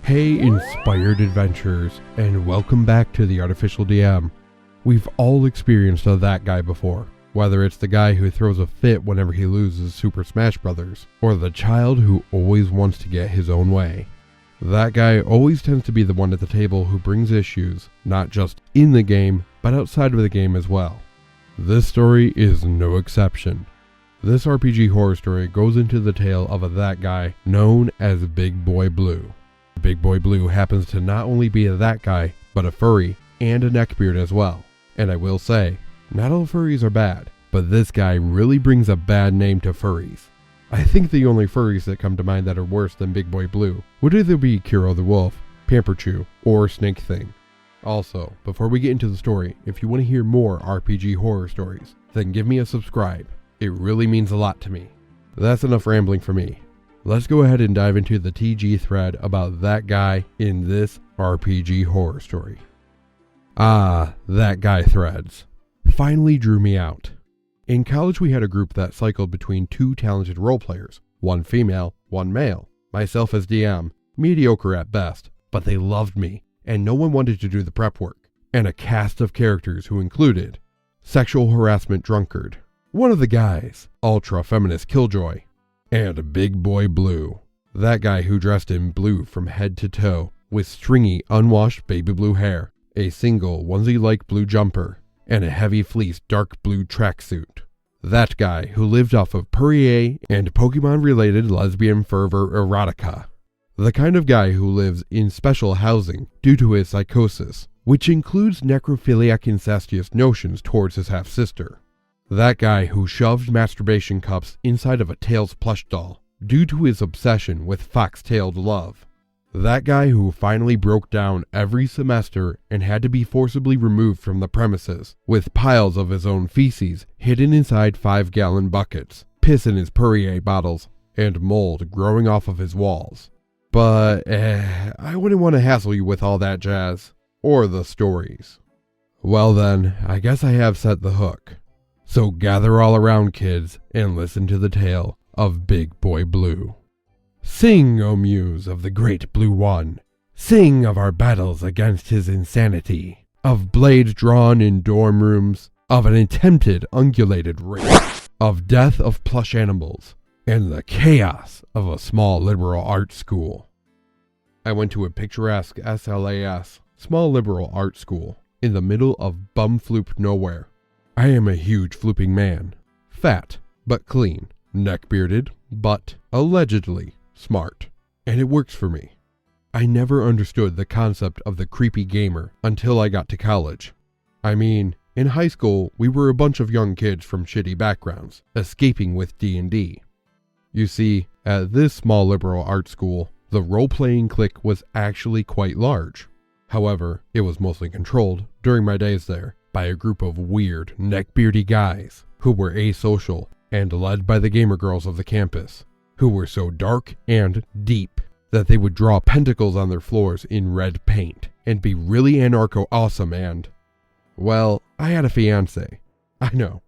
Hey inspired adventurers, and welcome back to the Artificial DM. We've all experienced that guy before, whether it's the guy who throws a fit whenever he loses Super Smash Bros., or the child who always wants to get his own way. That guy always tends to be the one at the table who brings issues, not just in the game, but outside of the game as well. This story is no exception. This RPG horror story goes into the tale of that guy known as Big Boy Blue. Big Boy Blue happens to not only be that guy, but a furry and a neckbeard as well. And I will say, not all furries are bad, but this guy really brings a bad name to furries. I think the only furries that come to mind that are worse than Big Boy Blue would either be Kiro the Wolf, Pamperchew, or Snake Thing. Also, before we get into the story, if you want to hear more RPG horror stories, then give me a subscribe. It really means a lot to me. That's enough rambling for me. Let's go ahead and dive into the TG thread about that guy in this RPG horror story. That guy threads finally drew me out. In college we had a group that cycled between two talented role players, one female, one male, myself as DM, mediocre at best, but they loved me, and no one wanted to do the prep work, and a cast of characters who included sexual harassment drunkard, one of the guys, ultra feminist killjoy, and Big Boy Blue, that guy who dressed in blue from head to toe, with stringy, unwashed baby blue hair, a single onesie-like blue jumper, and a heavy fleece dark blue tracksuit. That guy who lived off of Perrier and Pokemon-related lesbian fervor erotica. The kind of guy who lives in special housing due to his psychosis, which includes necrophiliac incestuous notions towards his half-sister. That guy who shoved masturbation cups inside of a Tails plush doll due to his obsession with fox-tailed love. That guy who finally broke down every semester and had to be forcibly removed from the premises with piles of his own feces hidden inside 5-gallon buckets, piss in his Perrier bottles, and mold growing off of his walls. But, I wouldn't want to hassle you with all that jazz, or the stories. Well then, I guess I have set the hook. So gather all around, kids, and listen to the tale of Big Boy Blue. Sing, O muse of the great Blue One. Sing of our battles against his insanity, of blades drawn in dorm rooms, of an attempted ungulated rape, of death of plush animals, and the chaos of a small liberal art school. I went to a picturesque SLAS, small liberal art school, in the middle of bumfloop nowhere. I am a huge flooping man, fat but clean, neck-bearded but allegedly smart, and it works for me. I never understood the concept of the creepy gamer until I got to college. I mean, in high school we were a bunch of young kids from shitty backgrounds, escaping with D&D. You see, at this small liberal art school, the role-playing clique was actually quite large. However, it was mostly controlled, during my days there, by a group of weird, neckbeardy guys who were asocial and led by the gamer girls of the campus, who were so dark and deep that they would draw pentacles on their floors in red paint and be really anarcho-awesome and, well, I had a fiancé. I know.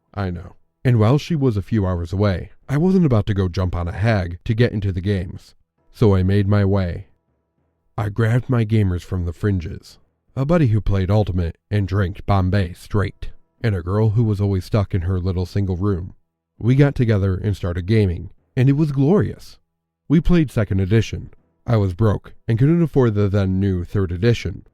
And while she was a few hours away, I wasn't about to go jump on a hag to get into the games, so I made my way. I grabbed my gamers from the fringes, a buddy who played Ultimate and drank Bombay straight, and a girl who was always stuck in her little single room. We got together and started gaming, and it was glorious. We played 2nd edition. I was broke and couldn't afford the then new 3rd edition.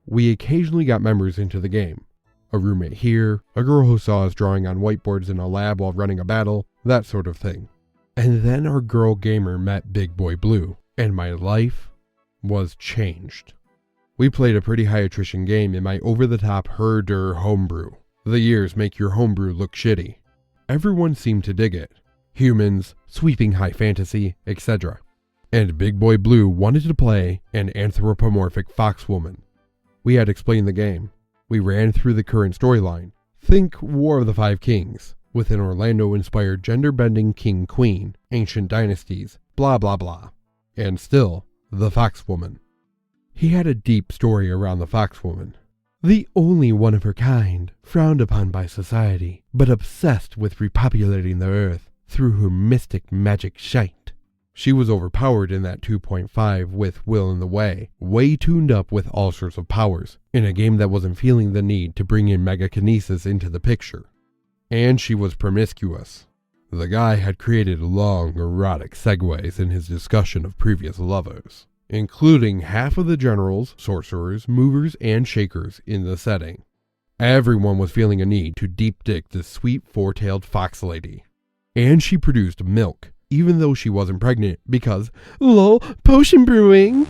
We occasionally got members into the game. A roommate here, a girl who saw us drawing on whiteboards in a lab while running a battle, that sort of thing. And then our girl gamer met Big Boy Blue, and my life was changed. We played a pretty high attrition game in my over-the-top herder homebrew. The years make your homebrew look shitty. Everyone seemed to dig it. Humans, sweeping high fantasy, etc. And Big Boy Blue wanted to play an anthropomorphic fox woman. We had explained the game. We ran through the current storyline. Think War of the Five Kings, with an Orlando-inspired gender-bending king-queen, ancient dynasties, blah blah blah. And still, the fox woman. He had a deep story around the fox woman. The only one of her kind, frowned upon by society, but obsessed with repopulating the earth through her mystic magic shite. She was overpowered in that 2.5 with Will in the way tuned up with all sorts of powers, in a game that wasn't feeling the need to bring in megakinesis into the picture. And she was promiscuous. The guy had created long, erotic segues in his discussion of previous lovers, including half of the generals, sorcerers, movers, and shakers in the setting. Everyone was feeling a need to deep dick this sweet four-tailed fox lady. And she produced milk, even though she wasn't pregnant, because, lol, potion brewing!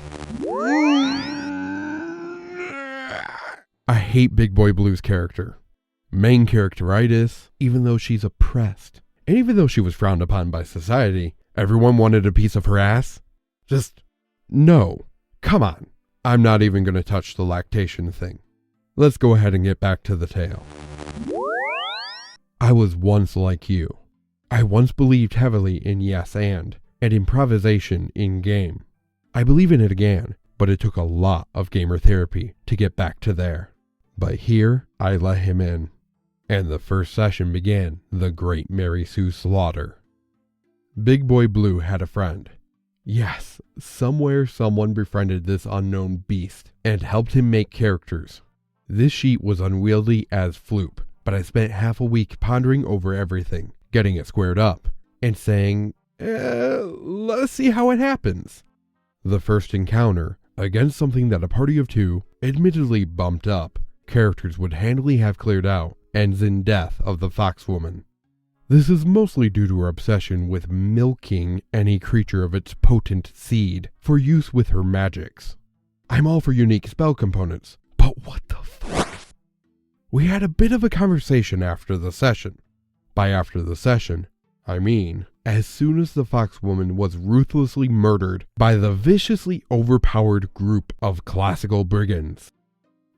I hate Big Boy Blue's character. Main characteritis, even though she's oppressed. And even though she was frowned upon by society, everyone wanted a piece of her ass? Just, no. Come on. I'm not even going to touch the lactation thing. Let's go ahead and get back to the tale. I was once like you. I once believed heavily in yes and improvisation in game. I believe in it again, but it took a lot of gamer therapy to get back to there. But here, I let him in. And the first session began the Great Mary Sue Slaughter. Big Boy Blue had a friend. Yes, somewhere someone befriended this unknown beast and helped him make characters. This sheet was unwieldy as floop, but I spent half a week pondering over everything, getting it squared up, and saying, let's see how it happens. The first encounter, against something that a party of two, admittedly bumped up, characters would handily have cleared out, ends in death of the foxwoman. This is mostly due to her obsession with milking any creature of its potent seed for use with her magics. I'm all for unique spell components, but what the fuck? We had a bit of a conversation after the session. By after the session, I mean as soon as the foxwoman was ruthlessly murdered by the viciously overpowered group of classical brigands.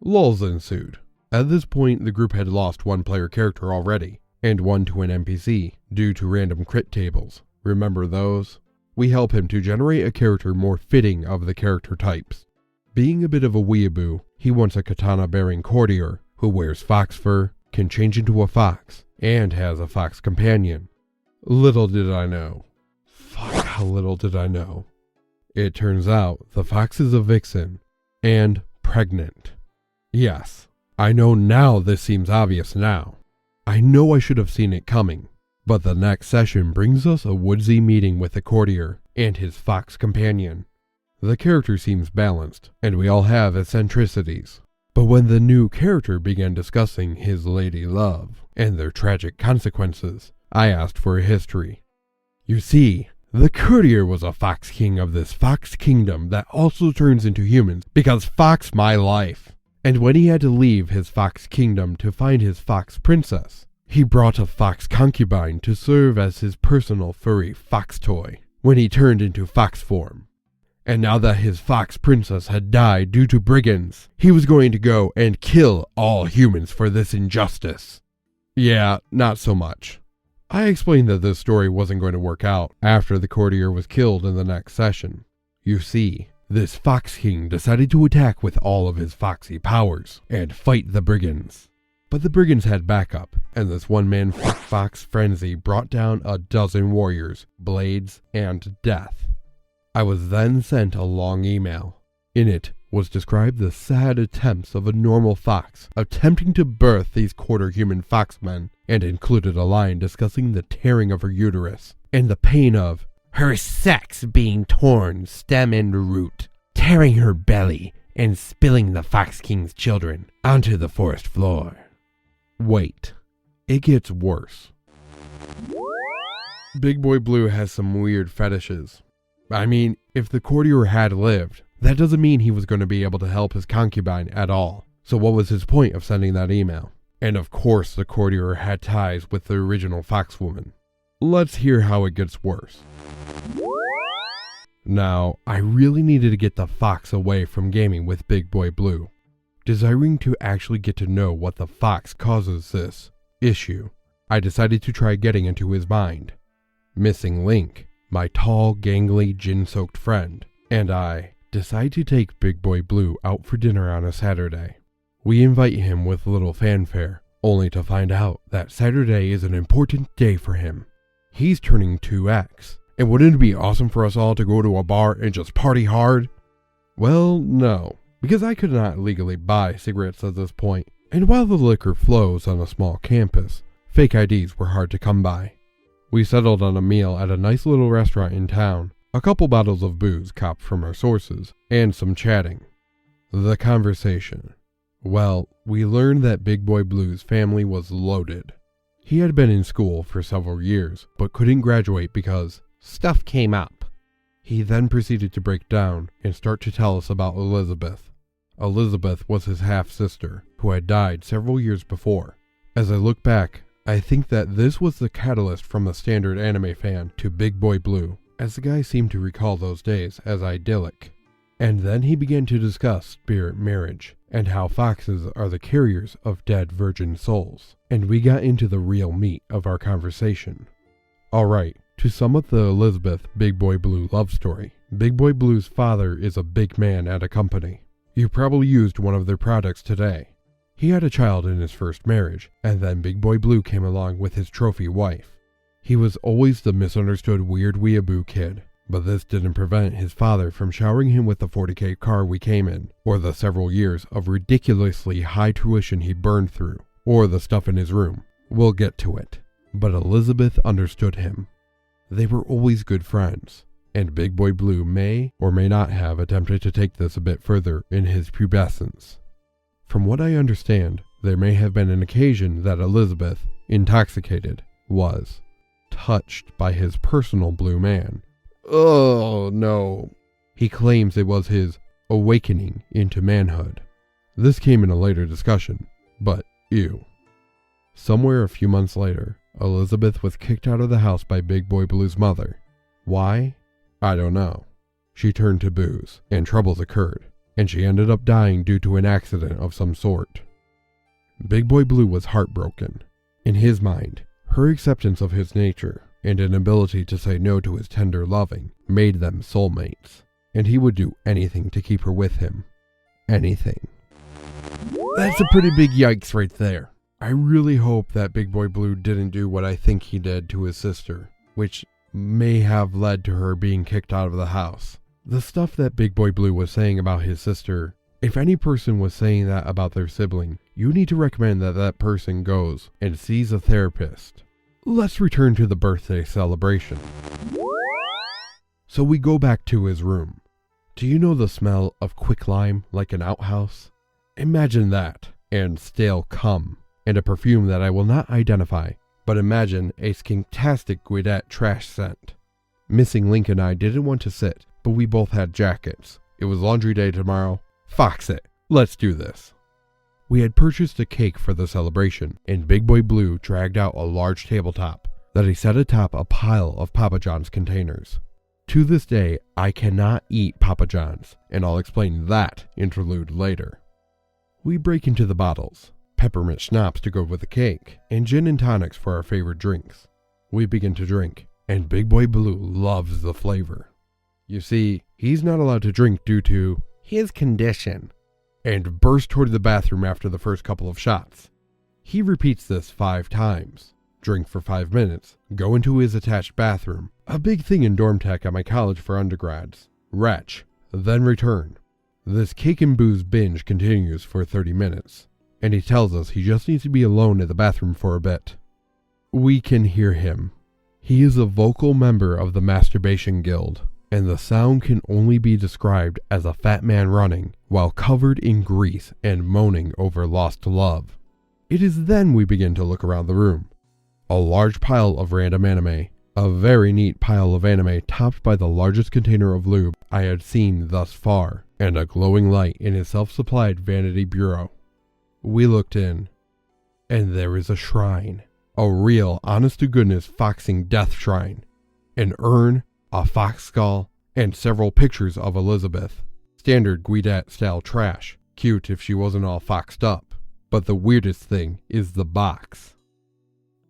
Lulls ensued. At this point, the group had lost one player character already, and one to an NPC, due to random crit tables. Remember those? We help him to generate a character more fitting of the character types. Being a bit of a weeaboo, he wants a katana-bearing courtier, who wears fox fur, can change into a fox, and has a fox companion. Little did I know. Fuck, how little did I know. It turns out the fox is a vixen, and pregnant. Yes. I know now this seems obvious now. I know I should have seen it coming, but the next session brings us a woodsy meeting with the courtier and his fox companion. The character seems balanced, and we all have eccentricities. But when the new character began discussing his lady love and their tragic consequences, I asked for a history. You see, the courtier was a fox king of this fox kingdom that also turns into humans because fox my life. And when he had to leave his fox kingdom to find his fox princess, he brought a fox concubine to serve as his personal furry fox toy when he turned into fox form. And now that his fox princess had died due to brigands, he was going to go and kill all humans for this injustice. Yeah, not so much. I explained that this story wasn't going to work out after the courtier was killed in the next session. You see, this Fox King decided to attack with all of his foxy powers and fight the brigands. But the brigands had backup, and this one-man fox frenzy brought down a dozen warriors, blades, and death. I was then sent a long email. In it was described the sad attempts of a normal fox attempting to birth these quarter-human foxmen, and included a line discussing the tearing of her uterus and the pain of her sex being torn stem and root, tearing her belly and spilling the Fox King's children onto the forest floor. Wait, it gets worse. Big Boy Blue has some weird fetishes. I mean, if the courtier had lived, that doesn't mean he was going to be able to help his concubine at all. So what was his point of sending that email? And of course the courtier had ties with the original foxwoman. Let's hear how it gets worse. Now, I really needed to get the fox away from gaming with Big Boy Blue, desiring to actually get to know what the fox causes this issue. I decided to try getting into his mind. Missing link, my tall, gangly, gin-soaked friend, and I decide to take Big Boy Blue out for dinner on a Saturday. We invite him with little fanfare, only to find out that Saturday is an important day for him. He's turning 2X, And wouldn't it be awesome for us all to go to a bar and just party hard? Well, no, because I could not legally buy cigarettes at this point. And while the liquor flows on a small campus, fake IDs were hard to come by. We settled on a meal at a nice little restaurant in town, a couple bottles of booze copped from our sources, and some chatting. The conversation. Well, we learned that Big Boy Blue's family was loaded. He had been in school for several years, but couldn't graduate because stuff came up. He then proceeded to break down and start to tell us about Elizabeth. Elizabeth was his half-sister, who had died several years before. As I look back, I think that this was the catalyst from the standard anime fan to Big Boy Blue, as the guy seemed to recall those days as idyllic. And then he began to discuss spirit marriage, and how foxes are the carriers of dead virgin souls. And we got into the real meat of our conversation. Alright, to sum up the Elizabeth Big Boy Blue love story, Big Boy Blue's father is a big man at a company. You probably used one of their products today. He had a child in his first marriage, and then Big Boy Blue came along with his trophy wife. He was always the misunderstood weird weeaboo kid, but this didn't prevent his father from showering him with the 40K car we came in, or the several years of ridiculously high tuition he burned through, or the stuff in his room. We'll get to it. But Elizabeth understood him. They were always good friends, and Big Boy Blue may or may not have attempted to take this a bit further in his pubescence. From what I understand, there may have been an occasion that Elizabeth, intoxicated, was touched by his personal blue man. Oh, no. He claims it was his awakening into manhood. This came in a later discussion, but ew. Somewhere a few months later, Elizabeth was kicked out of the house by Big Boy Blue's mother. Why? I don't know. She turned to booze, and troubles occurred, and she ended up dying due to an accident of some sort. Big Boy Blue was heartbroken. In his mind, her acceptance of his nature and an ability to say no to his tender loving made them soulmates, and he would do anything to keep her with him. Anything. That's a pretty big yikes right there. I really hope that Big Boy Blue didn't do what I think he did to his sister, which may have led to her being kicked out of the house. The stuff that Big Boy Blue was saying about his sister, if any person was saying that about their sibling, you need to recommend that that person goes and sees a therapist. Let's return to the birthday celebration. So we go back to his room. Do you know the smell of quicklime like an outhouse? Imagine that, and stale cum, and a perfume that I will not identify, but imagine a skinktastic Guidette trash scent. Missing Link and I didn't want to sit, but we both had jackets. It was laundry day tomorrow. Fox it. Let's do this. We had purchased a cake for the celebration, and Big Boy Blue dragged out a large tabletop that he set atop a pile of Papa John's containers. To this day, I cannot eat Papa John's, and I'll explain that interlude later. We break into the bottles, peppermint schnapps to go with the cake, and gin and tonics for our favorite drinks. We begin to drink, and Big Boy Blue loves the flavor. You see, he's not allowed to drink due to his condition, and burst toward the bathroom after the first couple of shots. He repeats this 5 times. Drink for 5 minutes, go into his attached bathroom, a big thing in dorm tech at my college for undergrads, retch, then return. This cake and booze binge continues for 30 minutes, and he tells us he just needs to be alone in the bathroom for a bit. We can hear him. He is a vocal member of the Masturbation Guild, and the sound can only be described as a fat man running while covered in grease and moaning over lost love. It is then we begin to look around the room. A large pile of random anime, a very neat pile of anime topped by the largest container of lube I had seen thus far, and a glowing light in his self-supplied vanity bureau. We looked in, and there is a shrine, a real honest-to-goodness foxing death shrine, an urn, a fox skull, and several pictures of Elizabeth. Standard Guidette-style trash, cute if she wasn't all foxed up. But the weirdest thing is the box.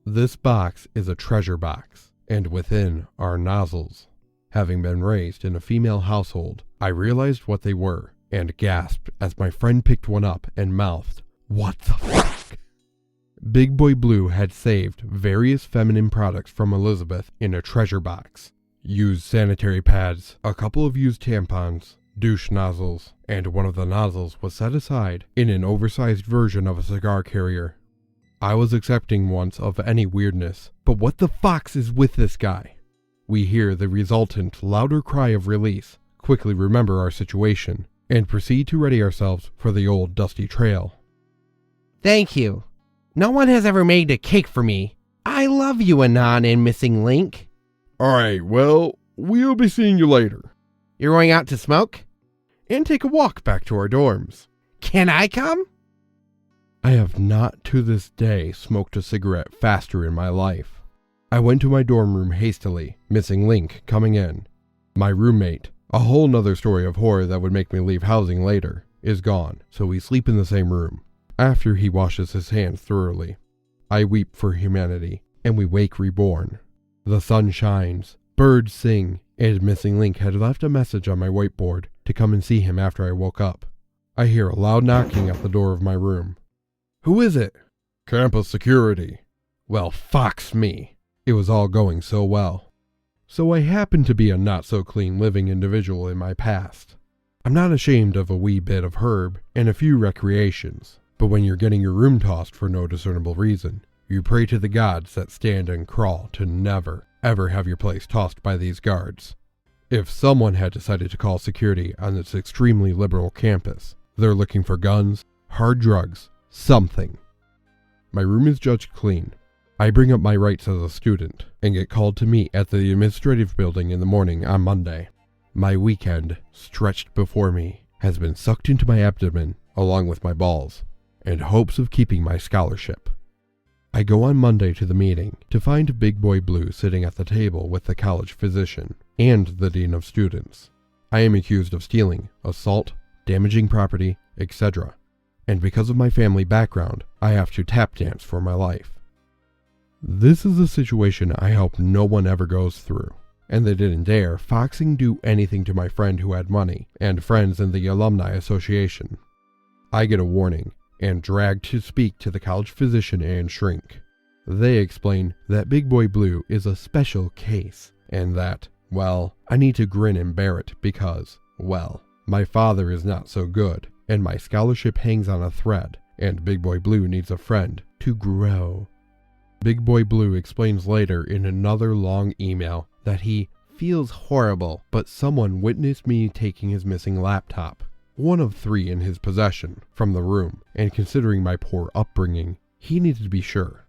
This box is a treasure box, and within are nozzles. Having been raised in a female household, I realized what they were, and gasped as my friend picked one up and mouthed, "What the fuck?" Big Boy Blue had saved various feminine products from Elizabeth in a treasure box. used sanitary pads, a couple of used tampons, douche nozzles, and one of the nozzles was set aside in an oversized version of a cigar carrier. I was accepting once of any weirdness, but what the fox is with this guy? We hear the resultant louder cry of release, quickly remember our situation, and proceed to ready ourselves for the old dusty trail. Thank you. No one has ever made a cake for me. I love you, Anon and Missing Link. Alright, well, we'll be seeing you later. You're going out to smoke? And take a walk back to our dorms. Can I come? I have not to this day smoked a cigarette faster in my life. I went to my dorm room hastily, Missing Link coming in. My roommate, a whole nother story of horror that would make me leave housing later, is gone, so we sleep in the same room. After he washes his hands thoroughly, I weep for humanity, and we wake reborn. The sun shines, birds sing, and Missing Link had left a message on my whiteboard to come and see him after I woke up. I hear a loud knocking at the door of my room. Who is it? Campus security. Well, fox me. It was all going so well. So I happen to be a not-so-clean living individual in my past. I'm not ashamed of a wee bit of herb and a few recreations, but when you're getting your room tossed for no discernible reason, you pray to the gods that stand and crawl to never, ever have your place tossed by these guards. If someone had decided to call security on this extremely liberal campus, they're looking for guns, hard drugs, something. My room is judged clean. I bring up my rights as a student and get called to meet at the administrative building in the morning on Monday. My weekend, stretched before me, has been sucked into my abdomen along with my balls, in hopes of keeping my scholarship. I go on Monday to the meeting to find Big Boy Blue sitting at the table with the college physician and the dean of students. I am accused of stealing, assault, damaging property, etc. And because of my family background, I have to tap dance for my life. This is a situation I hope no one ever goes through, and they didn't dare foxing do anything to my friend who had money and friends in the alumni association. I get a warning and dragged to speak to the college physician and shrink. They explain that Big Boy Blue is a special case and that, well, I need to grin and bear it because, well, my father is not so good and my scholarship hangs on a thread and Big Boy Blue needs a friend to grow. Big Boy Blue explains later in another long email that he feels horrible, but someone witnessed me taking his missing laptop, one of 3 in his possession, from the room, and considering my poor upbringing, he needed to be sure.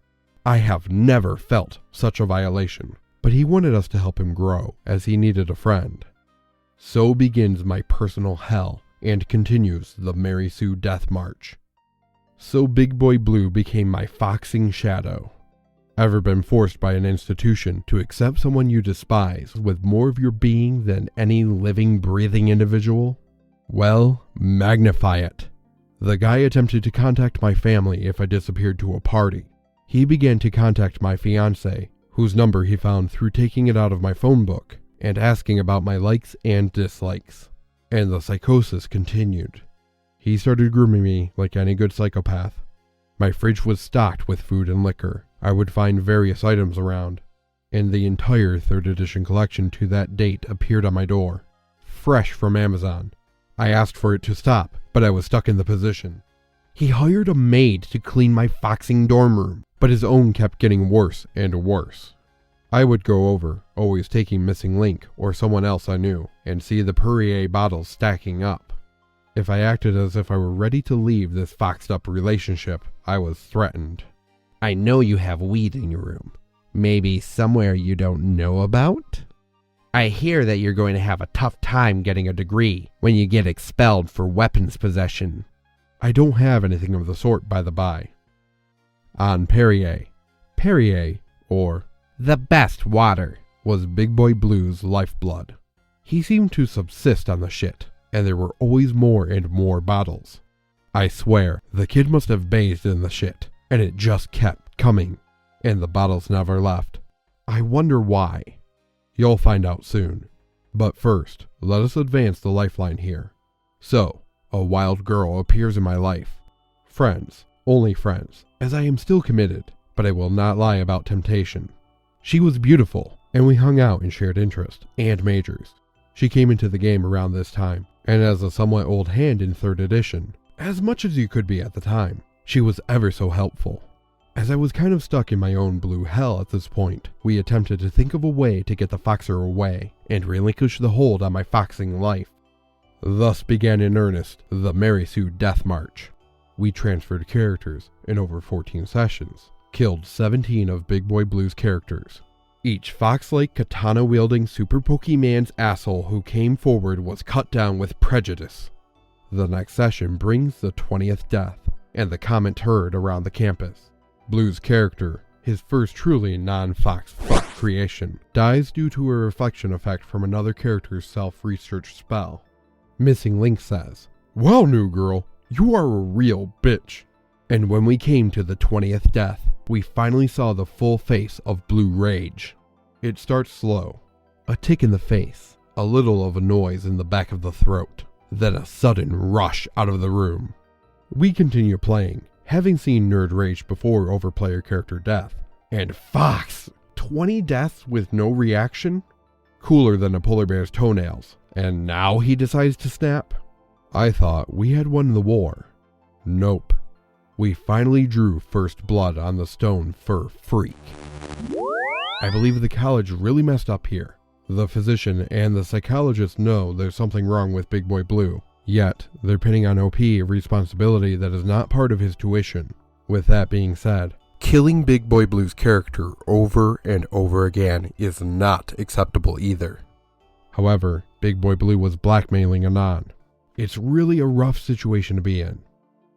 I have never felt such a violation, but he wanted us to help him grow, as he needed a friend. So begins my personal hell, and continues the Mary Sue Death March. So Big Boy Blue became my foxing shadow. Ever been forced by an institution to accept someone you despise with more of your being than any living, breathing individual? Well, magnify it. The guy attempted to contact my family if I disappeared to a party. He began to contact my fiancée, whose number he found through taking it out of my phone book, and asking about my likes and dislikes. And the psychosis continued. He started grooming me like any good psychopath. My fridge was stocked with food and liquor. I would find various items around, and the entire 3rd edition collection to that date appeared on my door, fresh from Amazon. I asked for it to stop, but I was stuck in the position. He hired a maid to clean my foxing dorm room, but his own kept getting worse and worse. I would go over, always taking Missing Link or someone else I knew, and see the Perrier bottles stacking up. If I acted as if I were ready to leave this foxed up relationship, I was threatened. I know you have weed in your room. Maybe somewhere you don't know about? I hear that you're going to have a tough time getting a degree when you get expelled for weapons possession. I don't have anything of the sort, by the by. On Perrier, or the best water, was Big Boy Blue's lifeblood. He seemed to subsist on the shit, and there were always more and more bottles. I swear, the kid must have bathed in the shit, and it just kept coming, and the bottles never left. I wonder why. You'll find out soon. But first, let us advance the lifeline here. So, a wild girl appears in my life. Friends, only friends, as I am still committed, but I will not lie about temptation. She was beautiful, and we hung out and shared interests and majors. She came into the game around this time, and as a somewhat old hand in 3rd edition, as much as you could be at the time, she was ever so helpful. As I was kind of stuck in my own blue hell at this point, we attempted to think of a way to get the foxer away and relinquish the hold on my foxing life. Thus began in earnest the Mary Sue Death March. We transferred characters in over 14 sessions, killed 17 of Big Boy Blue's characters. Each fox-like katana-wielding Super Pokemon's asshole who came forward was cut down with prejudice. The next session brings the 20th death, and the comment heard around the campus. Blue's character, his first truly non-fox fuck creation, dies due to a reflection effect from another character's self-research spell. Missing Link says, "Well, new girl, you are a real bitch." And when we came to the 20th death, we finally saw the full face of Blue Rage. It starts slow, a tick in the face, a little of a noise in the back of the throat, then a sudden rush out of the room. We continue playing, having seen Nerd Rage before over player character death. And Fox! 20 deaths with no reaction? Cooler than a polar bear's toenails. And now he decides to snap? I thought we had won the war. Nope. We finally drew first blood on the stone fur freak. I believe the college really messed up here. The physician and the psychologist know there's something wrong with Big Boy Blue. Yet, they're pinning on OP a responsibility that is not part of his tuition. With that being said, killing Big Boy Blue's character over and over again is not acceptable either. However, Big Boy Blue was blackmailing Anon. It's really a rough situation to be in.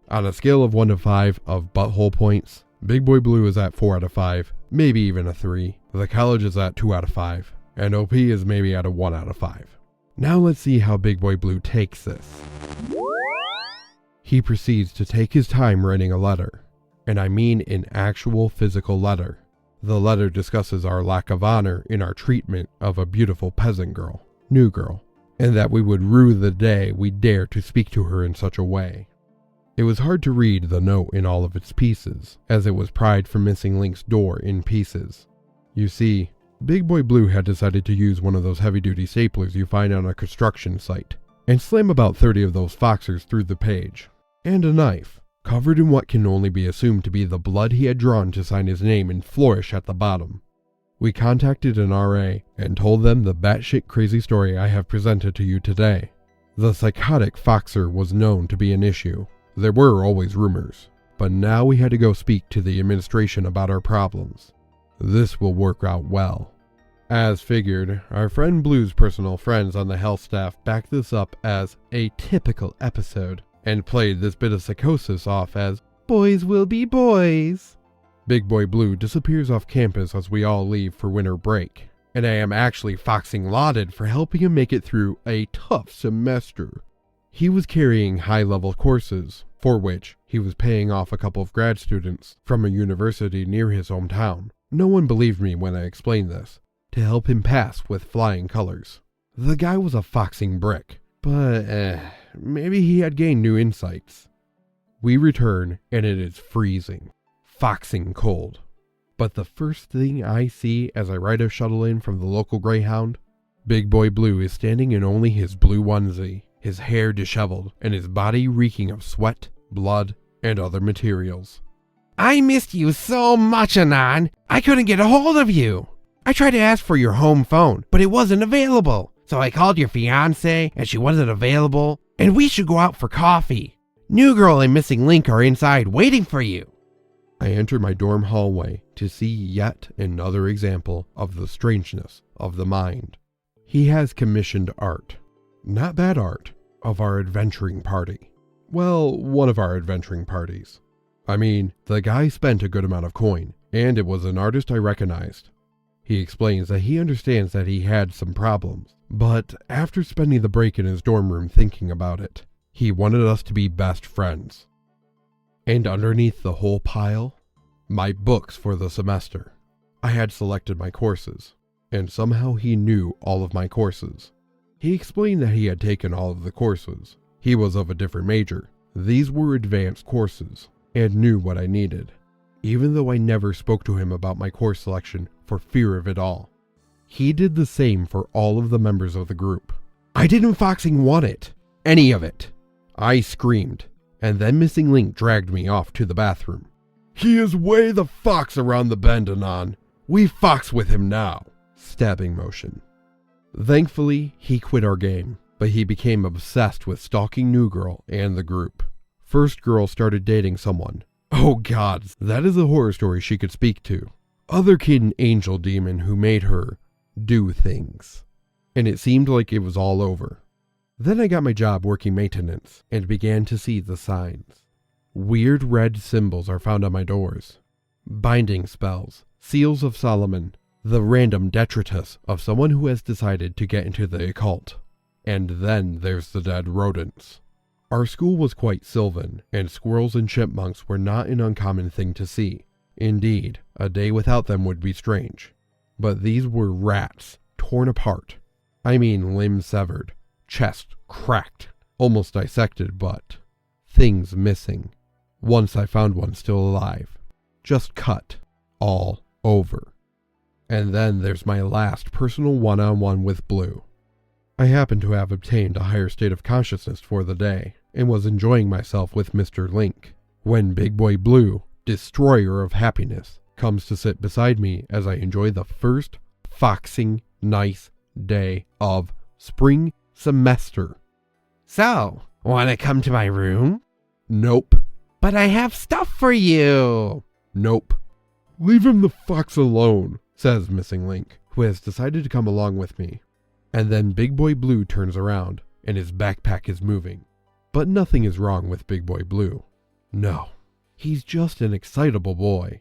On a scale of 1 to 5 of butthole points, Big Boy Blue is at 4 out of 5, maybe even a 3. The college is at 2 out of 5, and OP is maybe at a 1 out of 5. Now let's see how Big Boy Blue takes this. He proceeds to take his time writing a letter, and I mean an actual physical letter. The letter discusses our lack of honor in our treatment of a beautiful peasant girl, new girl, and that we would rue the day we dare to speak to her in such a way. It was hard to read the note in all of its pieces, as it was pried from Missing Link's door in pieces. You see, Big Boy Blue had decided to use one of those heavy-duty staplers you find on a construction site, and slam about 30 of those foxers through the page, and a knife, covered in what can only be assumed to be the blood he had drawn to sign his name in flourish at the bottom. We contacted an RA and told them the batshit crazy story I have presented to you today. The psychotic foxer was known to be an issue. There were always rumors, but now we had to go speak to the administration about our problems. This will work out well. As figured, our friend Blue's personal friends on the health staff backed this up as a typical episode, and played this bit of psychosis off as boys will be boys. Big Boy Blue disappears off campus as we all leave for winter break, and I am actually foxing lauded for helping him make it through a tough semester. He was carrying high-level courses, for which he was paying off a couple of grad students from a university near his hometown. No one believed me when I explained this, to help him pass with flying colors. The guy was a foxing brick, but maybe he had gained new insights. We return, and it is freezing, foxing cold. But the first thing I see as I ride a shuttle in from the local Greyhound, Big Boy Blue is standing in only his blue onesie, his hair disheveled, and his body reeking of sweat, blood, and other materials. I missed you so much, Anon. I couldn't get a hold of you. I tried to ask for your home phone, but it wasn't available. So I called your fiancée, and she wasn't available, and we should go out for coffee. New Girl and Missing Link are inside waiting for you. I enter my dorm hallway to see yet another example of the strangeness of the mind. He has commissioned art, not bad art, of our adventuring party. Well, one of our adventuring parties. I mean, the guy spent a good amount of coin, and it was an artist I recognized. He explains that he understands that he had some problems, but after spending the break in his dorm room thinking about it, he wanted us to be best friends. And underneath the whole pile, my books for the semester. I had selected my courses, and somehow he knew all of my courses. He explained that he had taken all of the courses. He was of a different major. These were advanced courses, and knew what I needed, even though I never spoke to him about my course selection for fear of it all. He did the same for all of the members of the group. I didn't foxing want it. Any of it. I screamed, and then Missing Link dragged me off to the bathroom. He is way the fox around the bend, Anon. We fox with him now. Stabbing motion. Thankfully, he quit our game, but he became obsessed with stalking New Girl and the group. First Girl started dating someone. Oh God, that is a horror story she could speak to. Other kid an angel demon who made her do things. And it seemed like it was all over. Then I got my job working maintenance and began to see the signs. Weird red symbols are found on my doors. Binding spells, seals of Solomon, the random detritus of someone who has decided to get into the occult. And then there's the dead rodents. Our school was quite sylvan, and squirrels and chipmunks were not an uncommon thing to see. Indeed, a day without them would be strange. But these were rats, torn apart. I mean limbs severed, chest cracked, almost dissected, but things missing. Once I found one still alive, just cut all over. And then there's my last personal one-on-one with Blue. I happened to have obtained a higher state of consciousness for the day, and was enjoying myself with Mr. Link, when Big Boy Blue, destroyer of happiness, comes to sit beside me as I enjoy the first foxing nice day of spring semester. So, wanna come to my room? Nope. But I have stuff for you. Nope. Leave him the fox alone, says Missing Link, who has decided to come along with me. And then Big Boy Blue turns around, and his backpack is moving. But nothing is wrong with Big Boy Blue. No, he's just an excitable boy.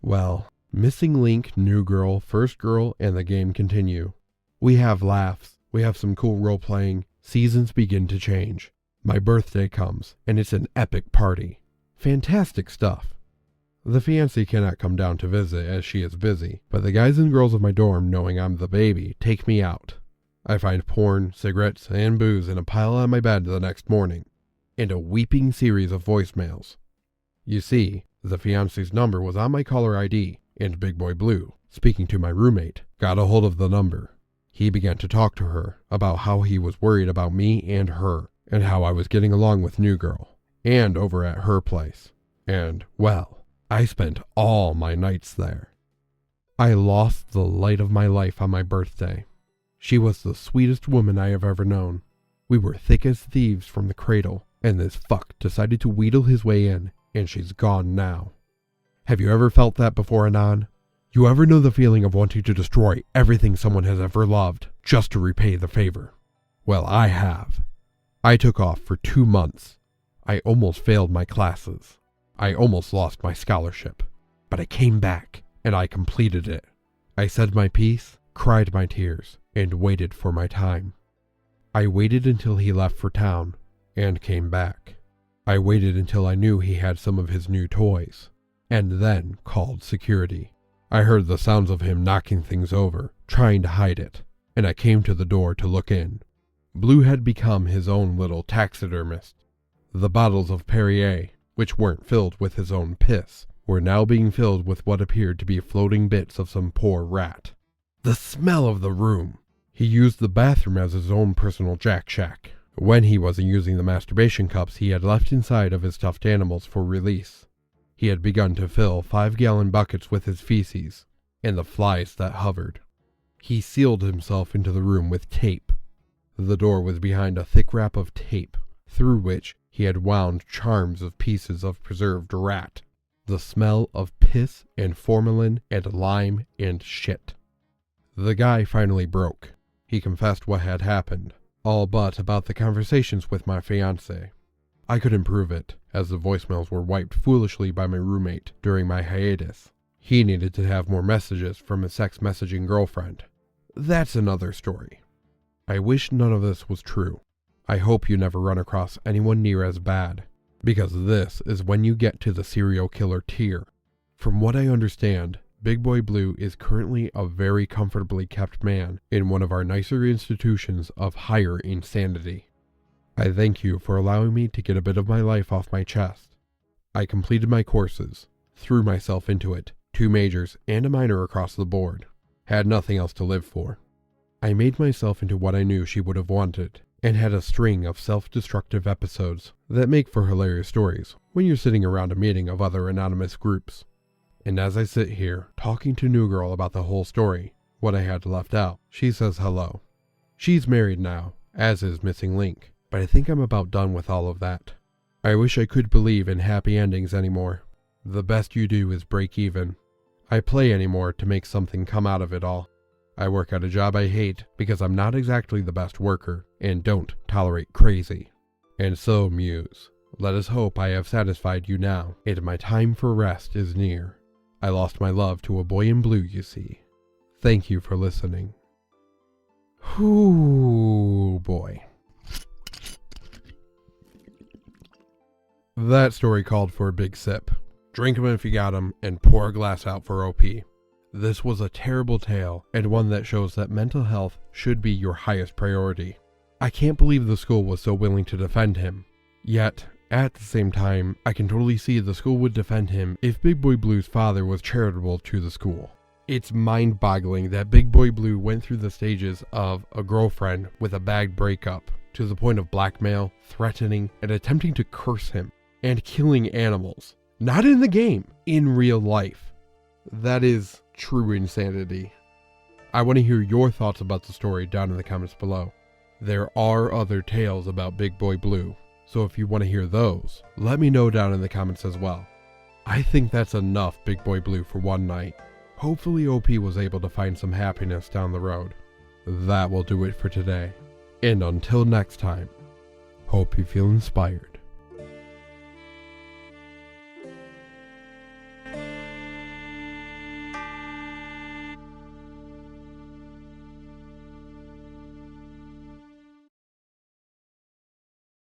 Well, Missing Link, New Girl, First Girl, and the game continue. We have laughs, we have some cool role-playing, seasons begin to change. My birthday comes, and it's an epic party. Fantastic stuff. The fiancé cannot come down to visit as she is busy, but the guys and girls of my dorm, knowing I'm the baby, take me out. I find porn, cigarettes, and booze in a pile on my bed the next morning, and a weeping series of voicemails. You see, the fiancé's number was on my caller ID, and Big Boy Blue, speaking to my roommate, got a hold of the number. He began to talk to her about how he was worried about me and her, and how I was getting along with New Girl, and over at her place. And, well, I spent all my nights there. I lost the light of my life on my birthday. She was the sweetest woman I have ever known. We were thick as thieves from the cradle, and this fuck decided to wheedle his way in, and she's gone now. Have you ever felt that before, Anon? You ever know the feeling of wanting to destroy everything someone has ever loved, just to repay the favor? Well, I have. I took off for 2 months. I almost failed my classes. I almost lost my scholarship. But I came back, and I completed it. I said my piece, cried my tears, and waited for my time. I waited until he left for town, and came back. I waited until I knew he had some of his new toys, and then called security. I heard the sounds of him knocking things over, trying to hide it, and I came to the door to look in. Blue had become his own little taxidermist. The bottles of Perrier, which weren't filled with his own piss, were now being filled with what appeared to be floating bits of some poor rat. The smell of the room! He used the bathroom as his own personal Jack Shack, when he wasn't using the masturbation cups he had left inside of his stuffed animals for release. He had begun to fill 5-gallon buckets with his feces, and the flies that hovered. He sealed himself into the room with tape. The door was behind a thick wrap of tape, through which he had wound charms of pieces of preserved rat. The smell of piss and formalin and lime and shit. The guy finally broke. He confessed what had happened, all but about the conversations with my fiancé. I couldn't prove it, as the voicemails were wiped foolishly by my roommate during my hiatus. He needed to have more messages from his sex messaging girlfriend. That's another story. I wish none of this was true. I hope you never run across anyone near as bad, because this is when you get to the serial killer tier. From what I understand, Big Boy Blue is currently a very comfortably kept man in one of our nicer institutions of higher insanity. I thank you for allowing me to get a bit of my life off my chest. I completed my courses, threw myself into it, 2 majors and a minor across the board. had nothing else to live for. I made myself into what I knew she would have wanted, and had a string of self-destructive episodes that make for hilarious stories when you're sitting around a meeting of other anonymous groups. And as I sit here, talking to New Girl about the whole story, what I had left out, she says hello. She's married now, as is Missing Link, but I think I'm about done with all of that. I wish I could believe in happy endings anymore. The best you do is break even. I play anymore to make something come out of it all. I work at a job I hate because I'm not exactly the best worker and don't tolerate crazy. And so, Muse, let us hope I have satisfied you now, and my time for rest is near. I lost my love to a boy in blue, you see. Thank you for listening. Ooh, boy. That story called for a big sip. Drink 'em if you got 'em, and pour a glass out for OP. This was a terrible tale, and one that shows that mental health should be your highest priority. I can't believe the school was so willing to defend him. Yet, at the same time, I can totally see the school would defend him if Big Boy Blue's father was charitable to the school. It's mind-boggling that Big Boy Blue went through the stages of a girlfriend with a bad breakup, to the point of blackmail, threatening, and attempting to curse him, and killing animals. Not in the game, in real life. That is true insanity. I want to hear your thoughts about the story down in the comments below. There are other tales about Big Boy Blue, so if you want to hear those, let me know down in the comments as well. I think that's enough Big Boy Blue for one night. Hopefully OP was able to find some happiness down the road. That will do it for today. And until next time, hope you feel inspired.